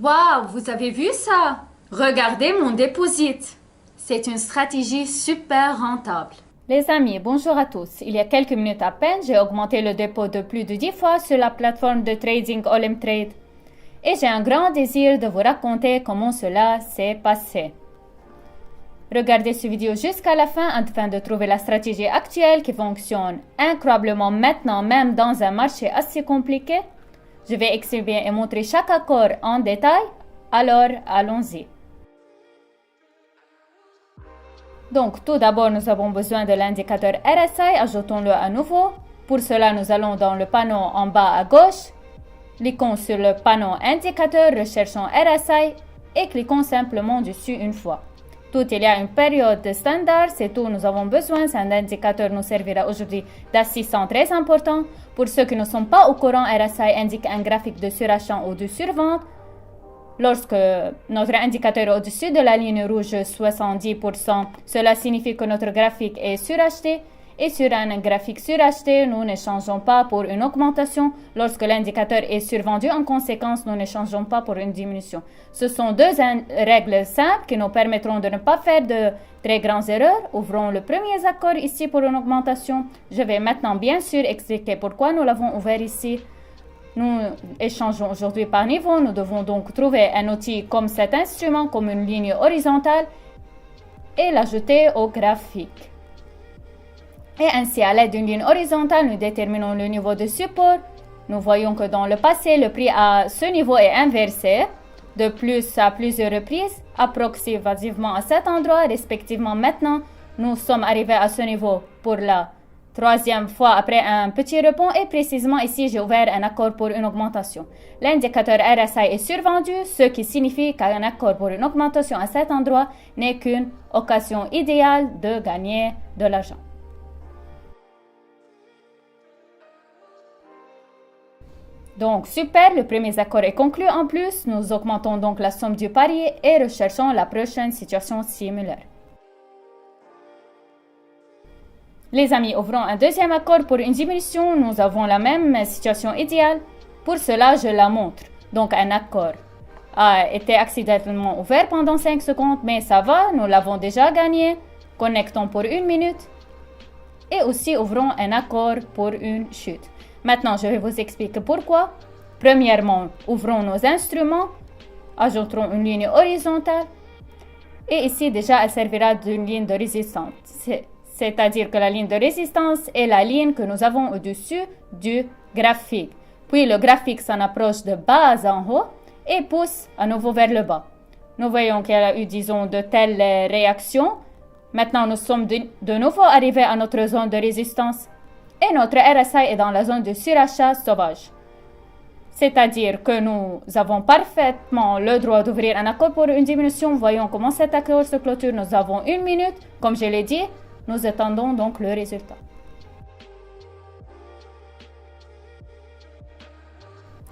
Waouh, vous avez vu ça? Regardez mon déposit. C'est une stratégie super rentable. Les amis, bonjour à tous. Il y a quelques minutes à peine, j'ai augmenté le dépôt de plus de 10 fois sur la plateforme de trading Trade. Et j'ai un grand désir de vous raconter comment cela s'est passé. Regardez cette vidéo jusqu'à la fin afin de trouver la stratégie actuelle qui fonctionne incroyablement maintenant, même dans un marché assez compliqué. Je vais expliquer et montrer chaque accord en détail, alors allons-y. Donc tout d'abord nous avons besoin de l'indicateur RSI, ajoutons-le à nouveau. Pour cela nous allons dans le panneau en bas à gauche, cliquons sur le panneau indicateur, recherchons RSI et cliquons simplement dessus une fois. Tout il y a une période standard, c'est tout nous avons besoin, cet indicateur nous servira aujourd'hui d'assistant très important. Pour ceux qui ne sont pas au courant, RSI indique un graphique de surachat ou de survente. Lorsque notre indicateur est au-dessus de la ligne rouge 70%, cela signifie que notre graphique est suracheté. Et sur un graphique suracheté, nous ne changeons pas pour une augmentation. Lorsque l'indicateur est survendu, en conséquence, nous ne changeons pas pour une diminution. Ce sont deux règles simples qui nous permettront de ne pas faire de très grandes erreurs. Ouvrons le premier accord ici pour une augmentation. Je vais maintenant bien sûr expliquer pourquoi nous l'avons ouvert ici. Nous échangeons aujourd'hui par niveau. Nous devons donc trouver un outil comme cet instrument, comme une ligne horizontale, et l'ajouter au graphique. Et ainsi, à l'aide d'une ligne horizontale, nous déterminons le niveau de support. Nous voyons que dans le passé, le prix à ce niveau est inversé. De plus, à plusieurs reprises, approximativement à cet endroit, respectivement maintenant, nous sommes arrivés à ce niveau pour la troisième fois après un petit rebond et précisément ici, j'ai ouvert un accord pour une augmentation. L'indicateur RSI est survendu, ce qui signifie qu'un accord pour une augmentation à cet endroit n'est qu'une occasion idéale de gagner de l'argent. Donc super, le premier accord est conclu. En plus, nous augmentons donc la somme du pari et recherchons la prochaine situation similaire. Les amis, ouvrons un deuxième accord pour une diminution. Nous avons la même situation idéale. Pour cela, je la montre. Donc un accord a été accidentellement ouvert pendant 5 secondes, mais ça va, nous l'avons déjà gagné. Connectons pour 1 minute. Et aussi ouvrons un accord pour une chute. Maintenant, je vais vous expliquer pourquoi. Premièrement, ouvrons nos instruments, ajoutons une ligne horizontale et ici déjà elle servira d'une ligne de résistance. C'est-à-dire que la ligne de résistance est la ligne que nous avons au-dessus du graphique. Puis le graphique s'en approche de bas en haut et pousse à nouveau vers le bas. Nous voyons qu'il y a eu, disons, de telles réactions. Maintenant, nous sommes de nouveau arrivés à notre zone de résistance. Et notre RSI est dans la zone de surachat sauvage. C'est-à-dire que nous avons parfaitement le droit d'ouvrir un accord pour une diminution. Voyons comment cet accord se clôture. Nous avons 1 minute. Comme je l'ai dit, nous attendons donc le résultat.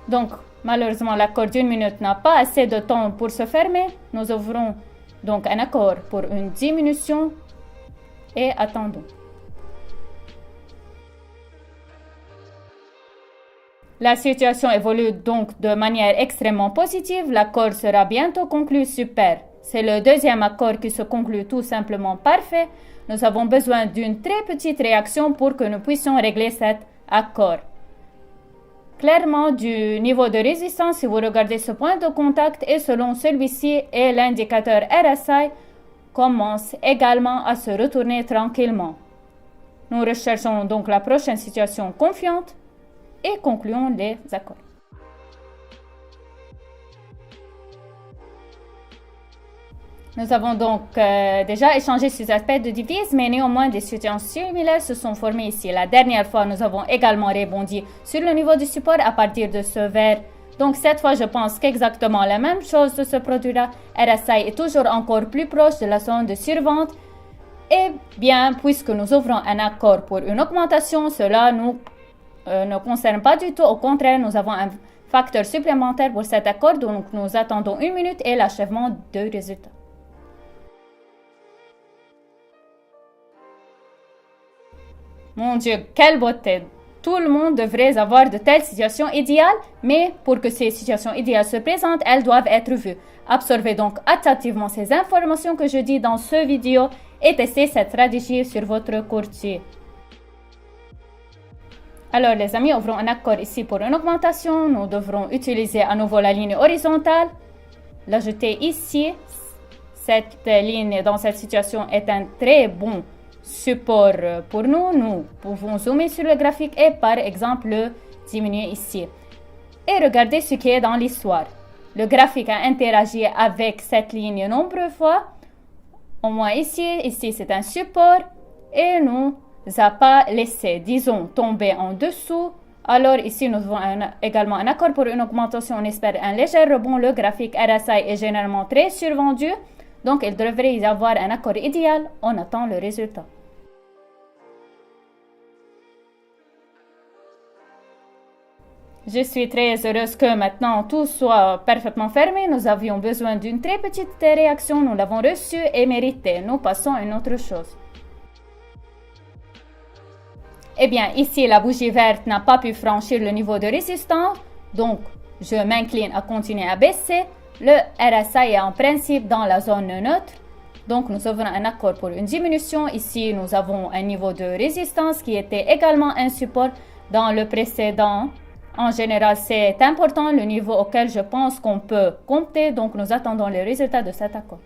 Donc, malheureusement, l'accord d'1 minute n'a pas assez de temps pour se fermer. Nous ouvrons donc un accord pour une diminution et attendons. La situation évolue donc de manière extrêmement positive. L'accord sera bientôt conclu. Super. C'est le deuxième accord qui se conclut tout simplement parfait. Nous avons besoin d'une très petite réaction pour que nous puissions régler cet accord. Clairement, du niveau de résistance, si vous regardez ce point de contact et selon celui-ci et l'indicateur RSI, commence également à se retourner tranquillement. Nous recherchons donc la prochaine situation confiante et concluons les accords. Nous avons donc déjà échangé sur les aspects de divise, mais néanmoins des situations similaires se sont formées ici. La dernière fois, nous avons également rebondi sur le niveau du support à partir de ce vert. Donc cette fois, je pense qu'exactement la même chose se produira. RSI est toujours encore plus proche de la zone de survente. Et bien, puisque nous ouvrons un accord pour une augmentation, cela ne concerne pas du tout. Au contraire, nous avons un facteur supplémentaire pour cet accord. Donc, nous attendons 1 minute et l'achèvement du résultat. Mon Dieu, quelle beauté! tout le monde devrait avoir de telles situations idéales, mais pour que ces situations idéales se présentent, elles doivent être vues. Absorbez donc attentivement ces informations que je dis dans ce vidéo et testez cette stratégie sur votre courtier. Alors les amis, ouvrons un accord ici pour une augmentation. Nous devrons utiliser à nouveau la ligne horizontale. L'ajouter ici. Cette ligne dans cette situation est un très bon support pour nous. Nous pouvons zoomer sur le graphique et par exemple le diminuer ici. Et regardez ce qui est dans l'histoire. Le graphique a interagi avec cette ligne nombreuses fois. Au moins ici c'est un support et nous a pas laissé, disons, tomber en dessous. Alors ici nous avons également un accord pour une augmentation. On espère un léger rebond. Le graphique RSI est généralement très survendu. Donc il devrait y avoir un accord idéal. On attend le résultat. Je suis très heureuse que maintenant tout soit parfaitement fermé. Nous avions besoin d'une très petite réaction. Nous l'avons reçue et méritée. Nous passons à une autre chose. Eh bien, ici, la bougie verte n'a pas pu franchir le niveau de résistance. Donc, je m'incline à continuer à baisser. Le RSI est en principe dans la zone neutre. Donc, nous avons un accord pour une diminution. Ici, nous avons un niveau de résistance qui était également un support dans le précédent. En général, c'est important, le niveau auquel je pense qu'on peut compter. Donc, nous attendons les résultats de cet accord.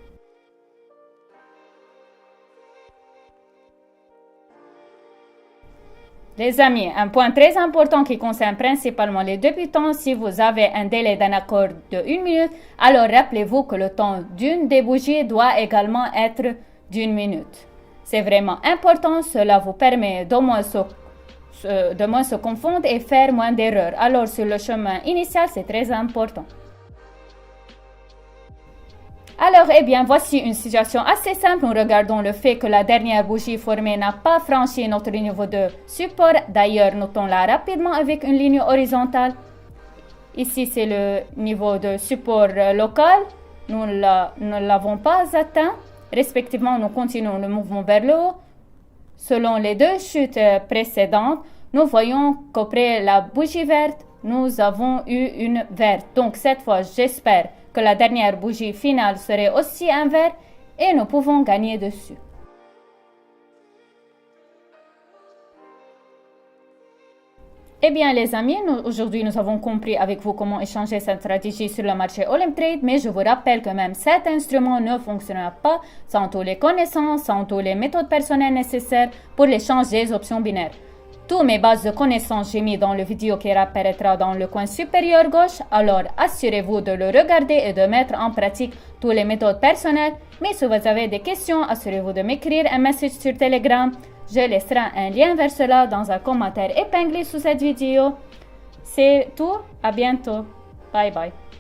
Les amis, un point très important qui concerne principalement les débutants, si vous avez un délai d'un accord de 1 minute, alors rappelez-vous que le temps d'une des bougies doit également être d'1 minute. C'est vraiment important, cela vous permet de moins se confondre et faire moins d'erreurs. Alors sur le chemin initial, c'est très important. Alors, eh bien, voici une situation assez simple. Nous regardons le fait que la dernière bougie formée n'a pas franchi notre niveau de support. D'ailleurs, notons-la rapidement avec une ligne horizontale. Ici, c'est le niveau de support local. Nous ne l'avons pas atteint. Respectivement, nous continuons le mouvement vers le haut. Selon les deux chutes précédentes, nous voyons qu'après la bougie verte, nous avons eu une verte. Donc, cette fois, j'espère que la dernière bougie finale serait aussi un vert et nous pouvons gagner dessus. Eh bien les amis, aujourd'hui nous avons compris avec vous comment échanger cette stratégie sur le marché Olymtrade, mais je vous rappelle que même cet instrument ne fonctionnera pas sans toutes les connaissances, sans toutes les méthodes personnelles nécessaires pour l'échange des options binaires. Toutes mes bases de connaissances j'ai mis dans le vidéo qui apparaîtra dans le coin supérieur gauche, alors assurez-vous de le regarder et de mettre en pratique toutes les méthodes personnelles. Mais si vous avez des questions, assurez-vous de m'écrire un message sur Telegram. Je laisserai un lien vers cela dans un commentaire épinglé sous cette vidéo. C'est tout, à bientôt. Bye bye.